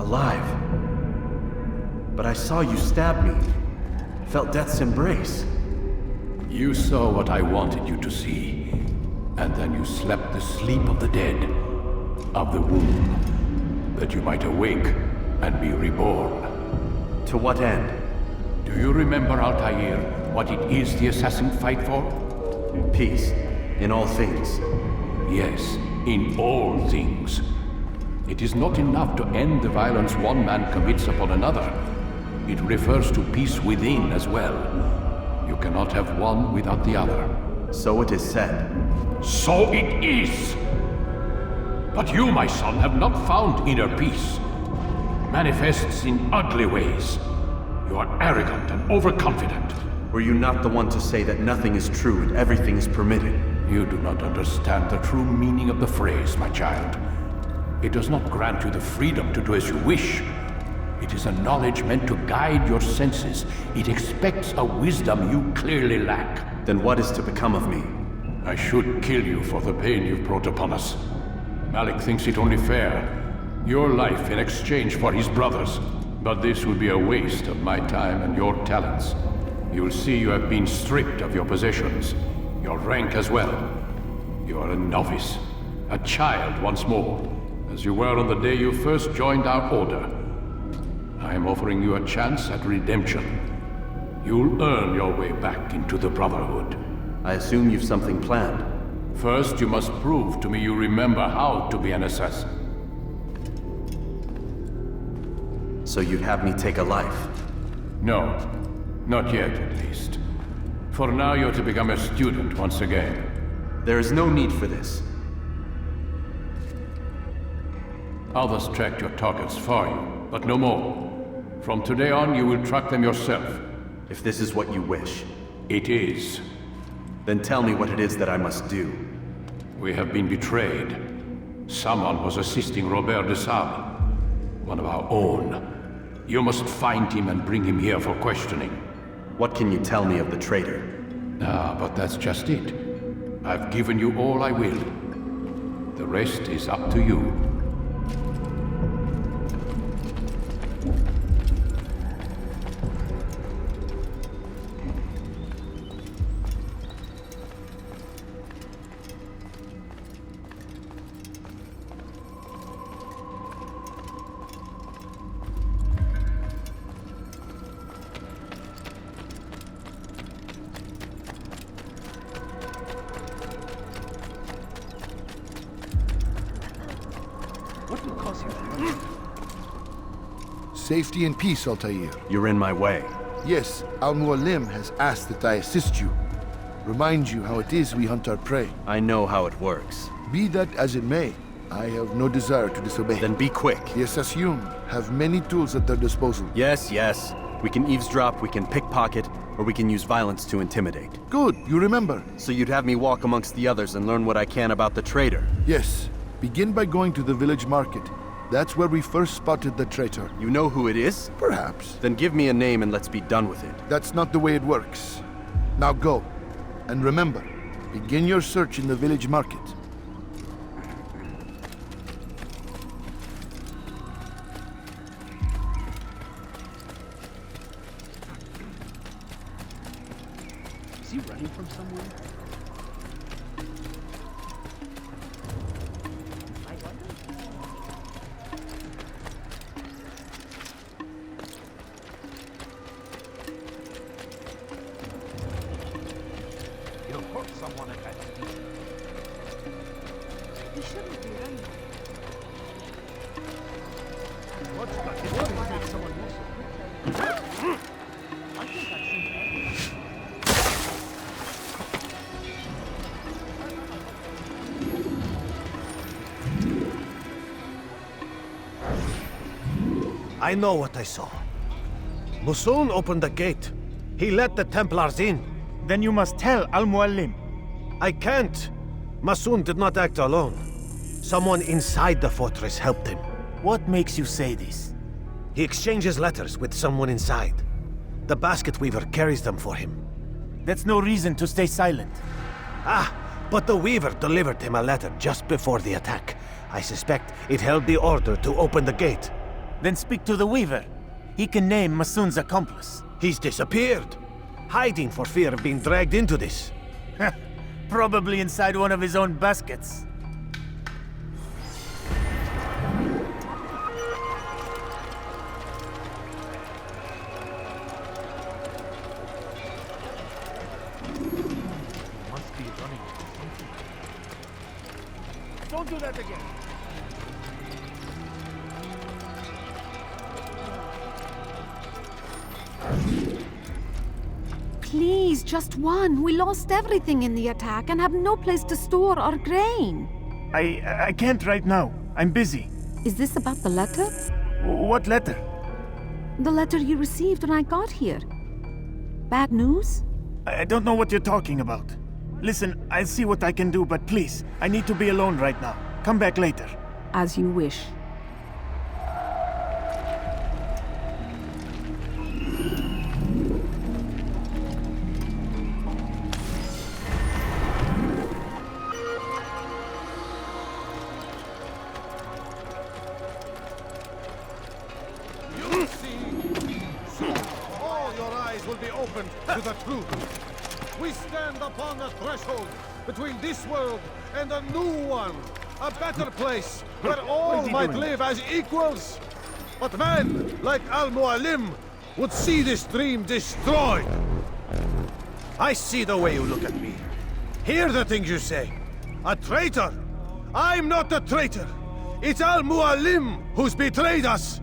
alive. But I saw you stab me. Felt death's embrace. You saw what I wanted you to see. And then you slept the sleep of the dead, of the womb, that you might awake and be reborn. To what end? Do you remember, Altair, what it is the assassin fight for? Peace. In all things. Yes, in all things. It is not enough to end the violence one man commits upon another. It refers to peace within as well. You cannot have one without the other. So it is said. So it is! But you, my son, have not found inner peace. It manifests in ugly ways. You are arrogant and overconfident. Were you not the one to say that nothing is true and everything is permitted? You do not understand the true meaning of the phrase, my child. It does not grant you the freedom to do as you wish. It is a knowledge meant to guide your senses. It expects a wisdom you clearly lack. Then what is to become of me? I should kill you for the pain you've brought upon us. Malik thinks it only fair. Your life in exchange for his brother's. But this would be a waste of my time and your talents. You'll see you have been stripped of your possessions. Your rank as well. You are a novice. A child once more. As you were on the day you first joined our order. I am offering you a chance at redemption. You'll earn your way back into the Brotherhood. I assume you've something planned. First, you must prove to me you remember how to be an assassin. So you'd have me take a life? No. Not yet, at least. For now, you're to become a student once again. There is no need for this. Others tracked your targets for you, but no more. From today on, you will track them yourself. If this is what you wish. It is. Then tell me what it is that I must do. We have been betrayed. Someone was assisting Robert de Sable, one of our own. You must find him and bring him here for questioning. What can you tell me of the traitor? But that's just it. I've given you all I will. The rest is up to you. Safety and peace, Altair. You're in my way. Yes, Al-Mualim has asked that I assist you. Remind you how it is we hunt our prey. I know how it works. Be that as it may, I have no desire to disobey. Then be quick. The Assassin have many tools at their disposal. Yes, yes. We can eavesdrop, we can pickpocket, or we can use violence to intimidate. Good, you remember. So you'd have me walk amongst the others and learn what I can about the traitor? Yes. Begin by going to the village market. That's where we first spotted the traitor. You know who it is? Perhaps. Then give me a name and let's be done with it. That's not the way it works. Now go. And remember, begin your search in the village market. Is he running from somewhere? Someone at that speed. He shouldn't be running. What's got him? What would make someone move so quickly? I think I've seen everything. I know what I saw. Musoon opened the gate. He let the Templars in. Then you must tell Al-Mualim. I can't. Masoon did not act alone. Someone inside the fortress helped him. What makes you say this? He exchanges letters with someone inside. The basket weaver carries them for him. That's no reason to stay silent. But the weaver delivered him a letter just before the attack. I suspect it held the order to open the gate. Then speak to the Weaver. He can name Masun's accomplice. He's disappeared, hiding for fear of being dragged into this. Probably inside one of his own baskets. Must be running. Don't do that again. Please, just one. We lost everything in the attack and have no place to store our grain. I can't right now. I'm busy. Is this about the letter? What letter? The letter you received when I got here. Bad news? I don't know what you're talking about. Listen, I'll see what I can do, but please, I need to be alone right now. Come back later. As you wish. All your eyes will be opened to the truth. We stand upon the threshold between this world and a new one. A better place where all might live as equals. But men like Al-Mualim would see this dream destroyed. I see the way you look at me. Hear the things you say. A traitor? I'm not a traitor. It's Al-Mualim who's betrayed us.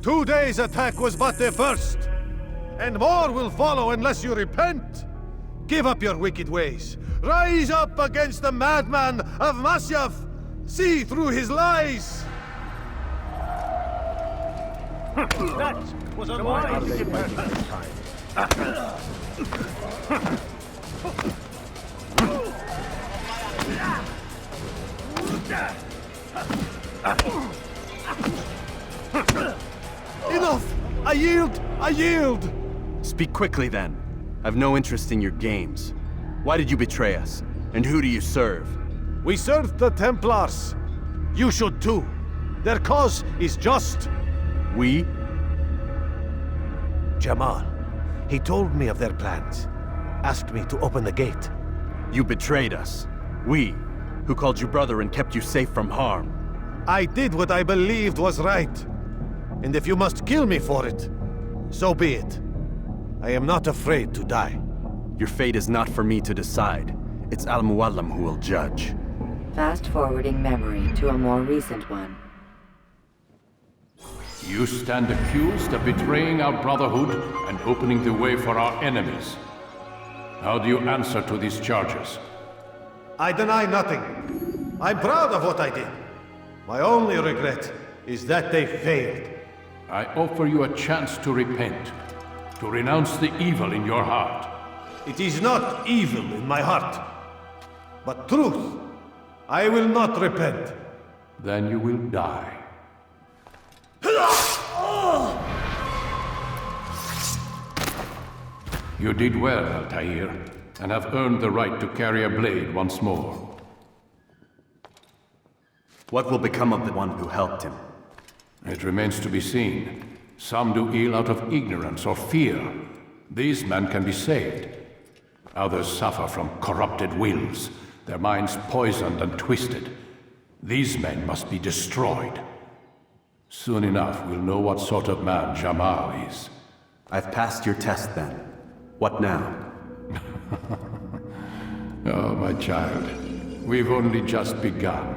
Today's attack was but the first. And more will follow unless you repent. Give up your wicked ways. Rise up against the madman of Masyaf. See through his lies. That was a wise. Enough! I yield! I yield! Speak quickly then. I've no interest in your games. Why did you betray us? And who do you serve? We serve the Templars. You should too. Their cause is just. We? Jamal. He told me of their plans. Asked me to open the gate. You betrayed us. We, who called you brother and kept you safe from harm. I did what I believed was right. And if you must kill me for it, so be it. I am not afraid to die. Your fate is not for me to decide. It's Al-Mualim who will judge. Fast-forwarding memory to a more recent one. You stand accused of betraying our brotherhood and opening the way for our enemies. How do you answer to these charges? I deny nothing. I'm proud of what I did. My only regret is that they failed. I offer you a chance to repent, to renounce the evil in your heart. It is not evil in my heart, but truth. I will not repent. Then you will die. You did well, Altair, and have earned the right to carry a blade once more. What will become of the one who helped him? It remains to be seen. Some do ill out of ignorance or fear. These men can be saved. Others suffer from corrupted wills, their minds poisoned and twisted. These men must be destroyed. Soon enough, we'll know what sort of man Jamal is. I've passed your test then. What now? Oh, my child. We've only just begun.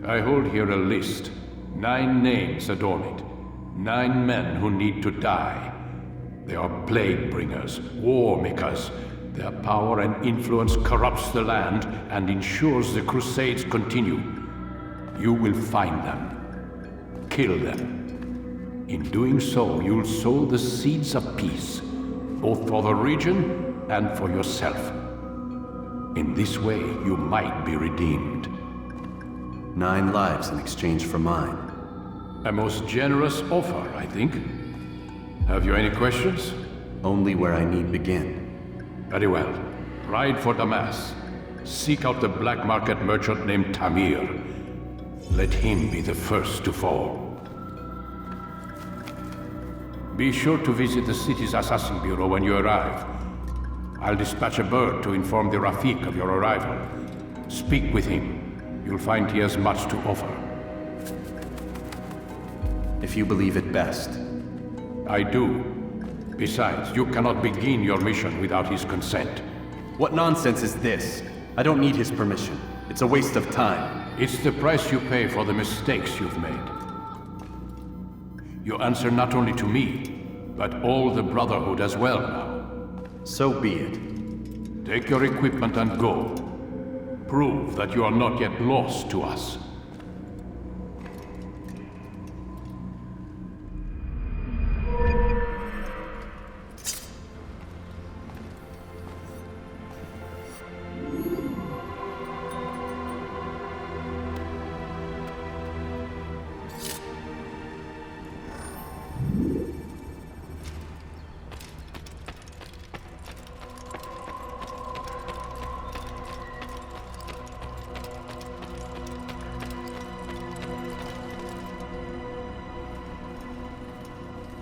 I hold here a list. 9 names adorn it. 9 men who need to die. They are plague bringers, war makers. Their power and influence corrupts the land and ensures the crusades continue. You will find them. Kill them. In doing so, you'll sow the seeds of peace, both for the region and for yourself. In this way, you might be redeemed. 9 lives in exchange for mine. A most generous offer, I think. Have you any questions? Only where I need begin. Very well. Ride for Damas. Seek out the black market merchant named Tamir. let him be the first to fall. Be sure to visit the city's assassin bureau when you arrive. I'll dispatch a bird to inform the Rafik of your arrival. Speak with him. You'll find he has much to offer. If you believe it best. I do. Besides, you cannot begin your mission without his consent. What nonsense is this? I don't need his permission. It's a waste of time. It's the price you pay for the mistakes you've made. You answer not only to me, but all the Brotherhood as well now. So be it. Take your equipment and go. Prove that you are not yet lost to us.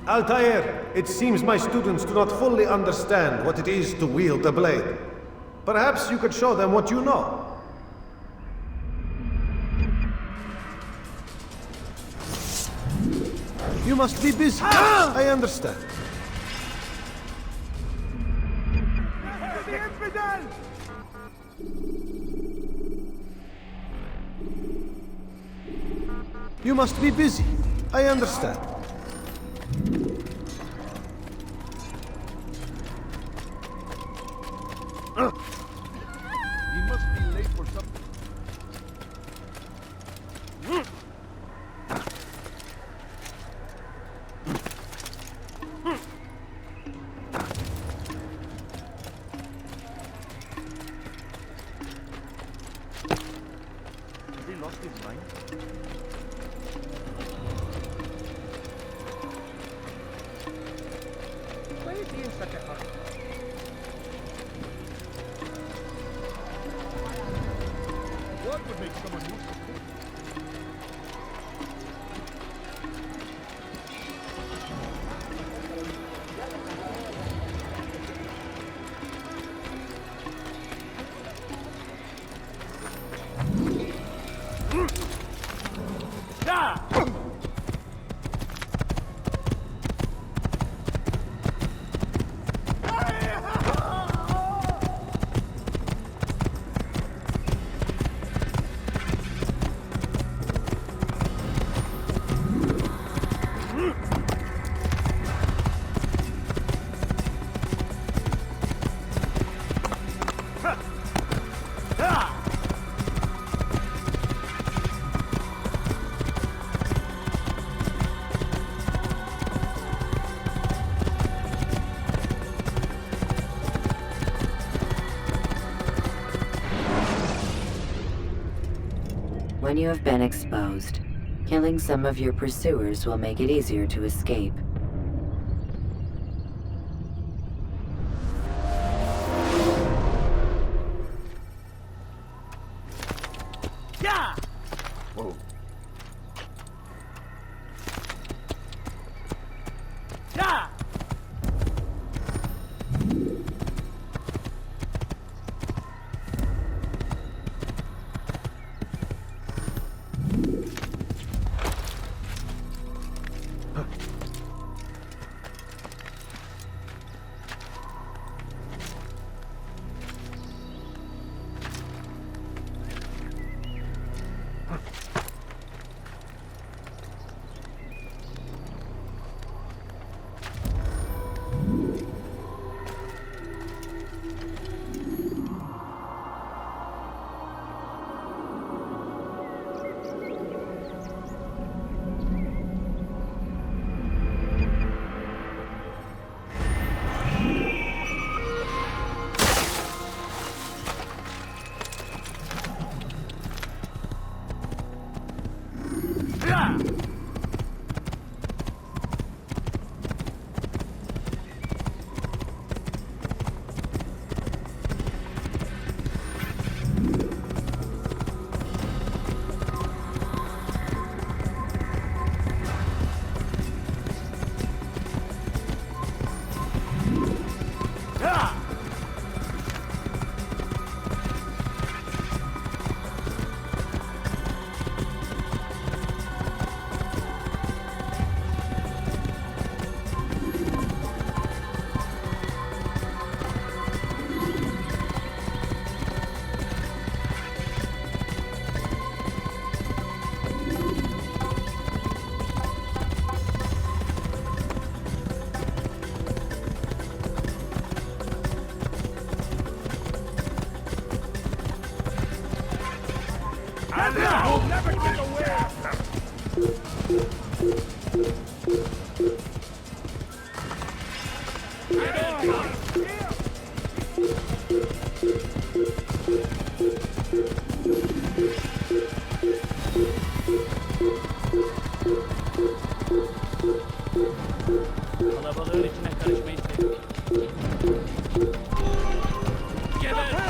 Altair, it seems my students do not fully understand what it is to wield a blade. Perhaps you could show them what you know. You must be busy. I understand. You must be busy. I understand. He must be late for something. Has he lost his mind? Why is he in such a hurry? What would make someone move so quick? When you have been exposed, killing some of your pursuers will make it easier to escape. You'll never get away! Kalabalığın içine karışmayı seviyorum. Geber!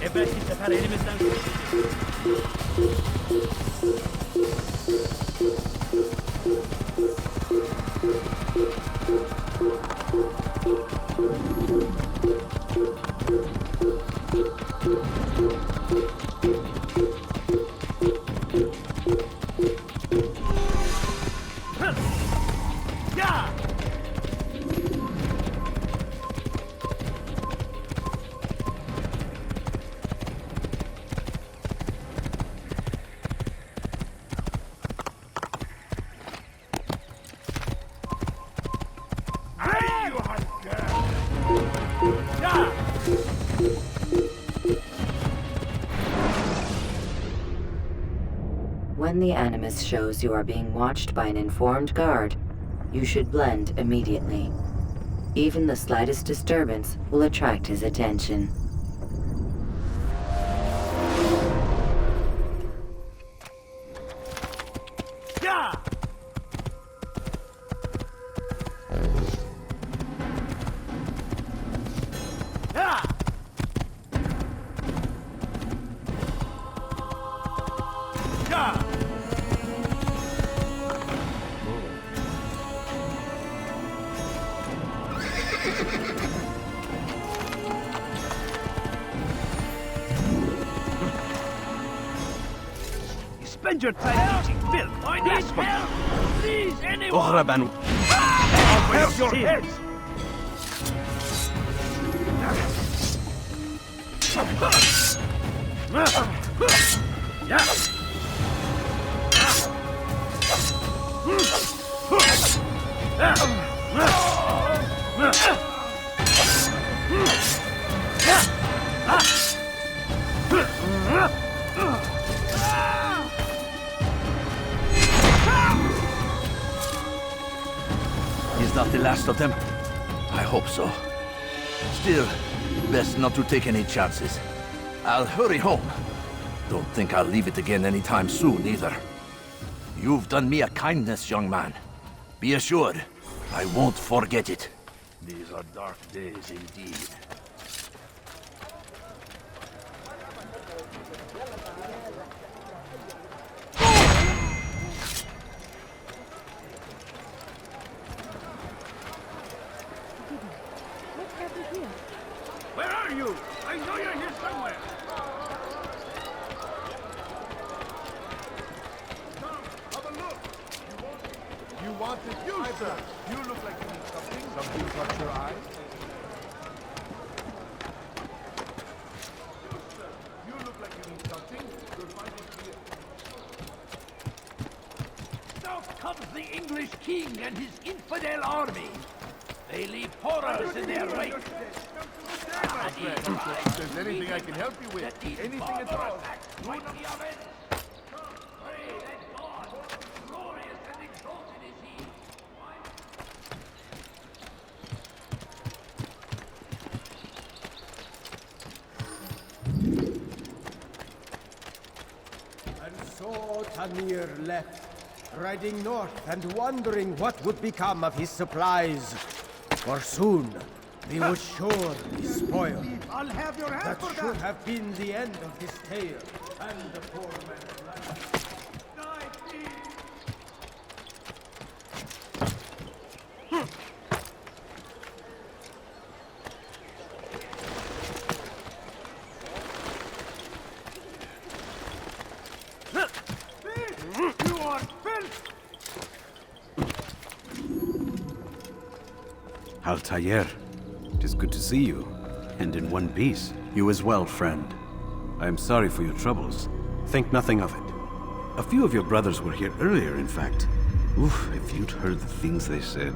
Evvelki sefer elimizden kurtuldu. When the Animus shows you are being watched by an informed guard, you should blend immediately. Even the slightest disturbance will attract his attention. Spend your time eating milk. I need help! Please, anyone! أغربا Help your heads! Is that the last of them? I hope so. Still, best not to take any chances. I'll hurry home. Don't think I'll leave it again anytime soon, either. You've done me a kindness, young man. Be assured, I won't forget it. These are dark days indeed. Where are you? I know you're here somewhere. You wanted you, sir. You look like you need something. Something caught your eye. You look like you need something. You'll find it here. Now comes the English king and his infidel army. They leave horrors in their wake. If there's anything I can help you with, anything at all. And so Tanir left, riding north and wondering what would become of his supplies. For soon, we would surely spoil. I'll have your head That should have been the end of his tale, and the poor man's life. You are filth! Altair, it is good to see you, and in one piece. You as well, friend. I am sorry for your troubles. Think nothing of it. A few of your brothers were here earlier, in fact. Oof, if you'd heard the things they said,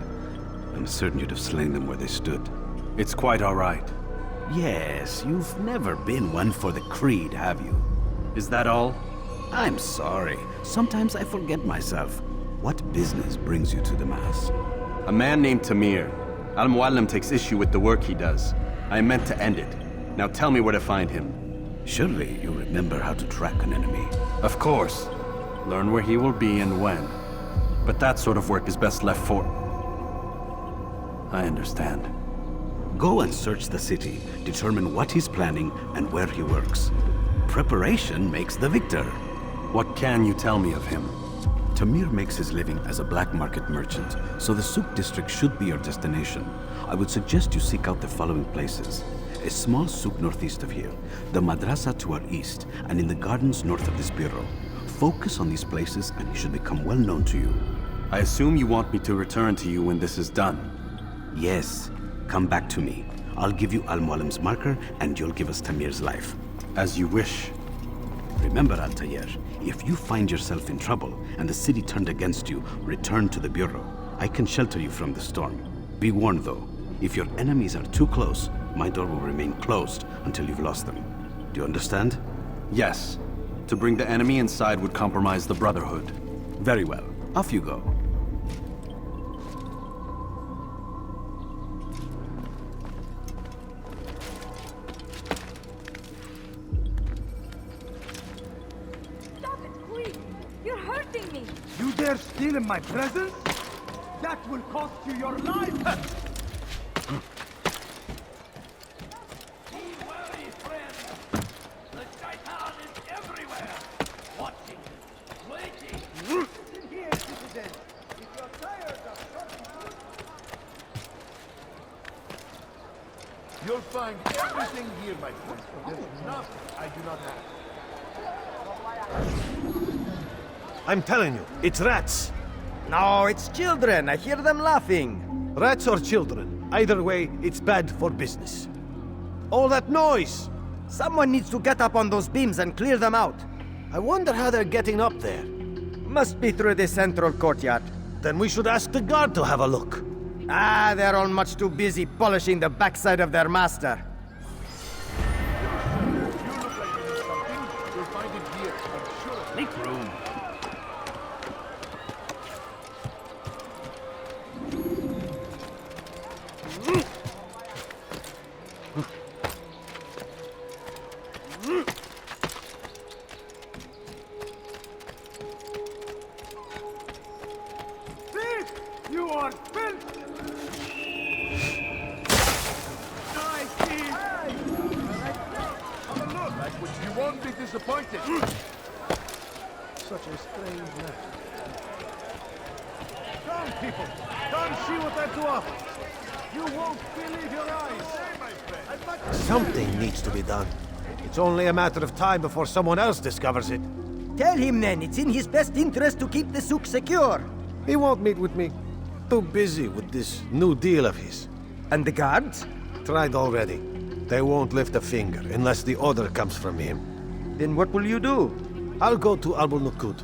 I'm certain you'd have slain them where they stood. It's quite all right. Yes, you've never been one for the creed, have you? Is that all? I'm sorry. Sometimes I forget myself. What business brings you to the Mass? A man named Tamir. Al-Mualim takes issue with the work he does. I meant to end it. Now tell me where to find him. Surely you remember how to track an enemy. Of course. Learn where he will be and when. But that sort of work is best left for... I understand. Go and search the city, determine what he's planning and where he works. Preparation makes the victor. What can you tell me of him? Tamir makes his living as a black market merchant, so the Souk district should be your destination. I would suggest you seek out the following places. A small souk northeast of here, the madrasa to our east, and in the gardens north of this bureau. Focus on these places and he should become well known to you. I assume you want me to return to you when this is done. Yes. Come back to me. I'll give you Al-Mualim's marker and you'll give us Tamir's life. As you wish. Remember, Altair, if you find yourself in trouble and the city turned against you, return to the bureau. I can shelter you from the storm. Be warned though, if your enemies are too close, my door will remain closed until you've lost them. Do you understand? Yes. To bring the enemy inside would compromise the Brotherhood. Very well. Off you go. Stop it, quick! You're hurting me! You dare steal in my presence? That will cost you your life! You'll find everything here, my friend. There's nothing I do not have. I'm telling you, it's rats. No, it's children. I hear them laughing. Rats or children. Either way, it's bad for business. All that noise! Someone needs to get up on those beams and clear them out. I wonder how they're getting up there. Must be through the central courtyard. Then we should ask the guard to have a look. Ah, they're all much too busy polishing the backside of their master. You look like you need something. You'll find it here, I'm sure. Make room. Thief! You are filth! Nice thief! Like what you won't be disappointed. Such a strange man. Come, people! Come see what I have to offer! You won't believe your eyes! Something needs to be done. It's only a matter of time before someone else discovers it. Tell him then, it's in his best interest to keep the souk secure. He won't meet with me. Too busy with this new deal of his. And the guards? Tried already. They won't lift a finger unless the order comes from him. Then what will you do? I'll go to Abu Nukud.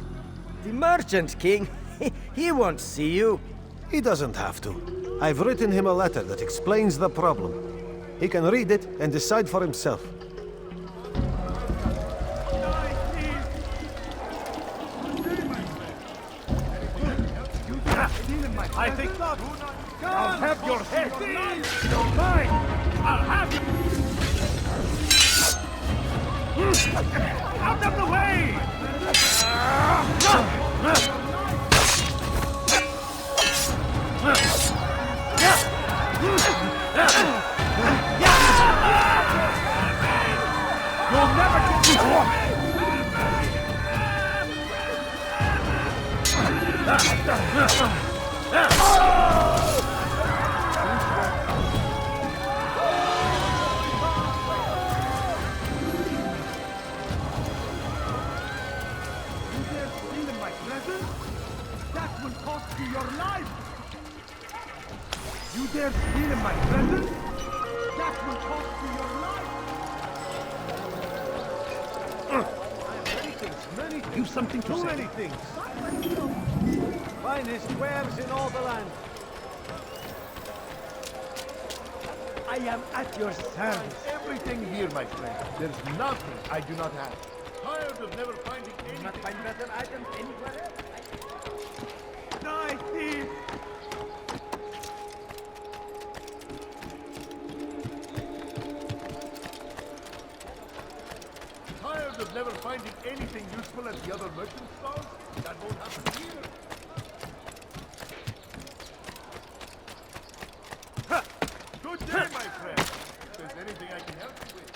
The merchant king? He won't see you. He doesn't have to. I've written him a letter that explains the problem. He can read it and decide for himself. I think not. I'll have your head. Don't mind. I'll have you. Out of the way! You'll never get That will cost you your life! You dare steal in my presence? That will cost you your life! Many things. You've something to Too say. many things. Finest wares in all the land. I am at your service. Everything here, my friend. There's nothing I do not have. Tired of never finding anything. Not find better items anywhere else. Die, thief! Tired of never finding anything useful at the other merchant stalls? That won't happen here. Ha! Good day, my friend. If there's anything I can help you with.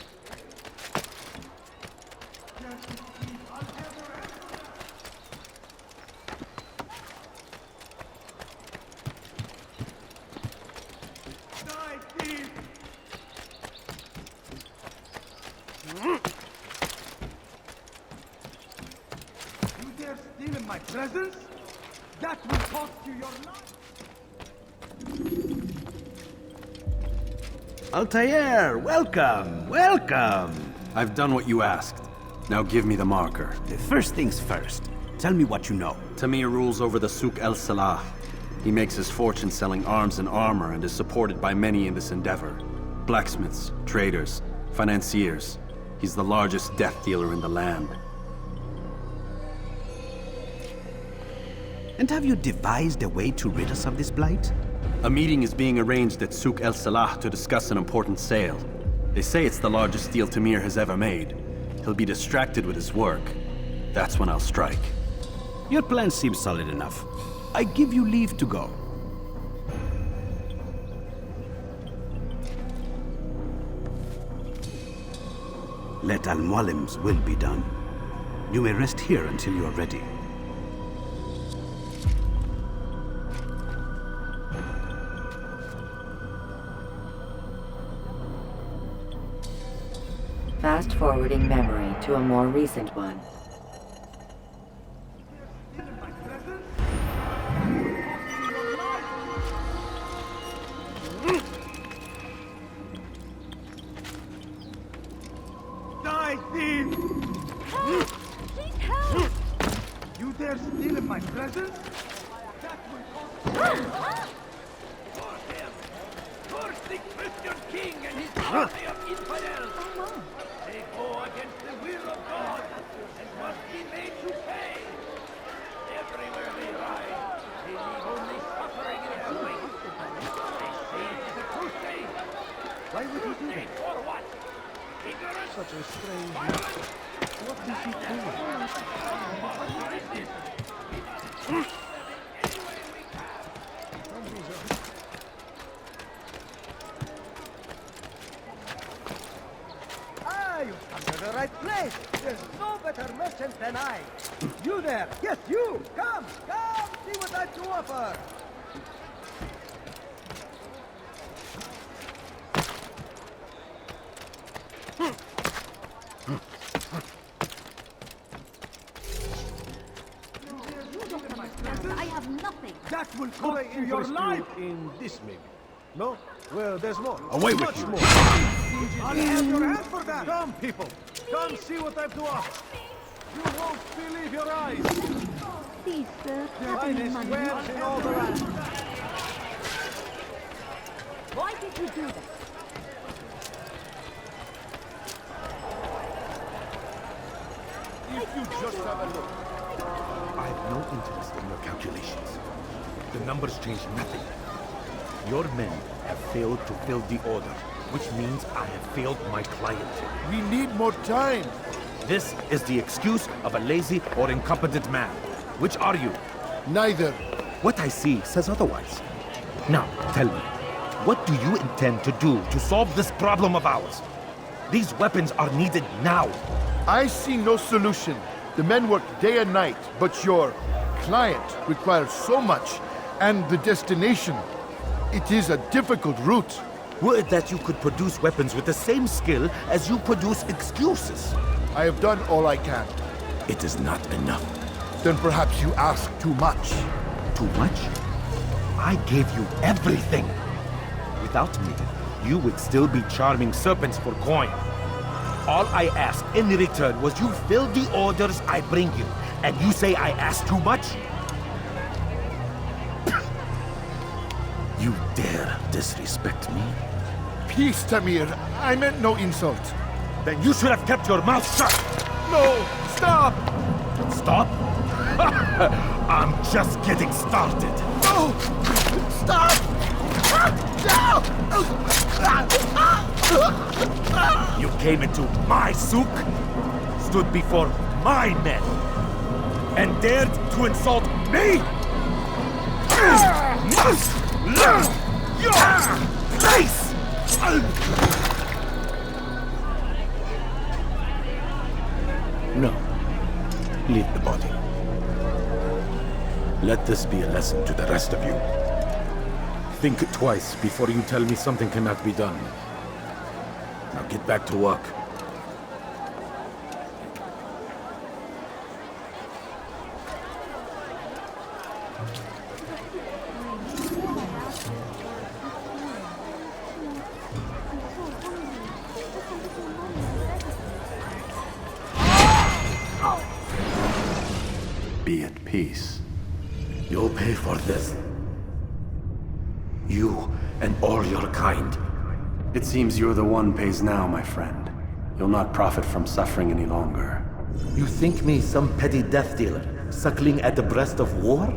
Die, thief! You dare steal in my presence? That will cost you your life! Altair, welcome, welcome. I've done what you asked. Now give me the marker. First things first, tell me what you know. Tamir rules over the Souk El Salah. He makes his fortune selling arms and armor and is supported by many in this endeavor. Blacksmiths, traders, financiers. He's the largest death dealer in the land. And have you devised a way to rid us of this blight? A meeting is being arranged at Souk El Salah to discuss an important sale. They say it's the largest deal Tamir has ever made. He'll be distracted with his work. That's when I'll strike. Your plan seems solid enough. I give you leave to go. Let Al-Mualim's will be done. You may rest here until you are ready. Fast-forwarding memory to a more recent one. Die, thief! Help! Please help! You dare steal in my presence? That will cost you. For him! Curse the Christian king and his army of infidels! They go against the will of God and must be made to pay! Everywhere they ride, they leave only suffering in their wake. They say it is a crusade! Why would he do that? For what? Ignorance? Such a strange... Violence? What is he doing? What is this? Ah, you've come to the right place. There's no better merchant than I. You there. Yes, you. Come, see what I've to offer. I have nothing. That will cost you your life! In this, maybe. No? Well, there's more. Away with Much you. more. I'll have your hand for that! Come, people. Come see what I've to offer. You won't believe your eyes. Please, sir, have any Finest money. wares in all the land. Why did you do that? If you just have a look. I have no interest in your calculations. The numbers change nothing. Your men have failed to fill the order, which means I have failed my client. We need more time. This is the excuse of a lazy or incompetent man. Which are you? Neither. What I see says otherwise. Now, tell me, what do you intend to do to solve this problem of ours? These weapons are needed now. I see no solution. The men work day and night, but your client requires so much, and the destination. It is a difficult route. Were it that you could produce weapons with the same skill as you produce excuses. I have done all I can. It is not enough. Then perhaps you ask too much. Too much? I gave you everything. Without me, you would still be charming serpents for coin. All I ask in return was you fill the orders I bring you, and you say I ask too much? You dare disrespect me? Peace, Tamir. I meant no insult. Then you should have kept your mouth shut! No! Stop! Stop? I'm just getting started. No! Stop! No! You came into my souk, stood before my men, and dared to insult me? You must learn your place! No. Leave the body. Let this be a lesson to the rest of you. Think twice before you tell me something cannot be done. Now get back to work. Be at peace. You'll pay for this. You and all your kind. It seems you're the one pays now, my friend. You'll not profit from suffering any longer. You think me some petty death dealer, suckling at the breast of war?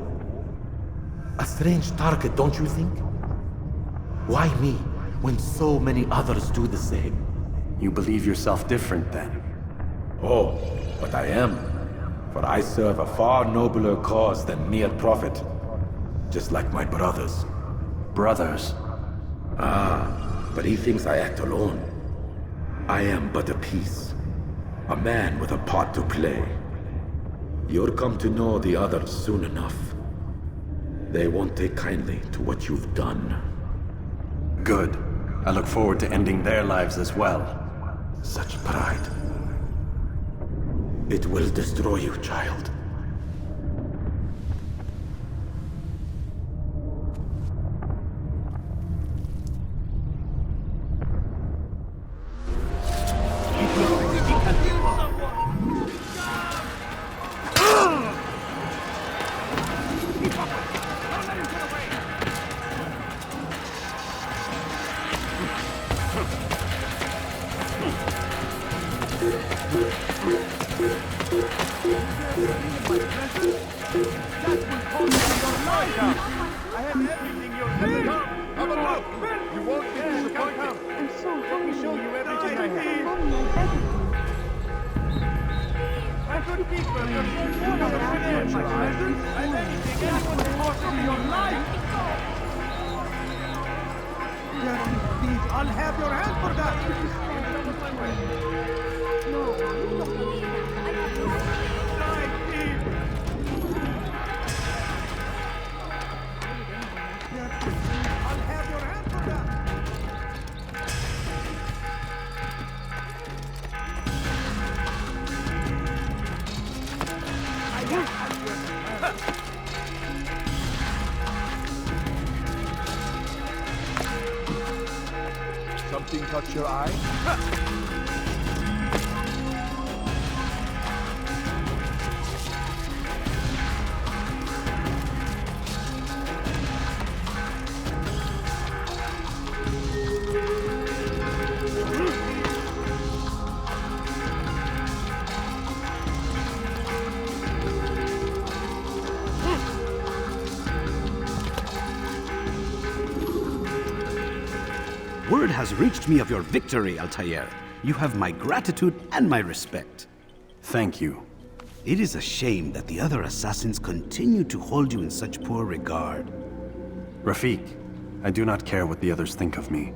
A strange target, don't you think? Why me, when so many others do the same? You believe yourself different, then? Oh, but I am. For I serve a far nobler cause than mere profit. Just like my brothers. Brothers? Ah, but he thinks I act alone. I am but a piece. A man with a part to play. You'll come to know the others soon enough. They won't take kindly to what you've done. Good. I look forward to ending their lives as well. Such pride. It will destroy you, child. I'll have your hand for that! I'll have your hand for that! Something caught your eye? Word has reached me of your victory, Altair. You have my gratitude and my respect. Thank you. It is a shame that the other assassins continue to hold you in such poor regard. Rafik, I do not care what the others think of me.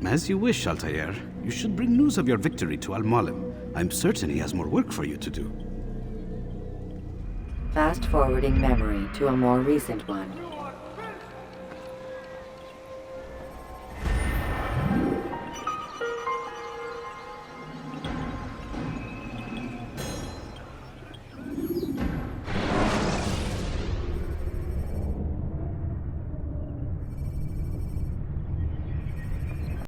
As you wish, Altair. You should bring news of your victory to Al-Mualim. I'm certain he has more work for you to do. Fast-forwarding memory to a more recent one.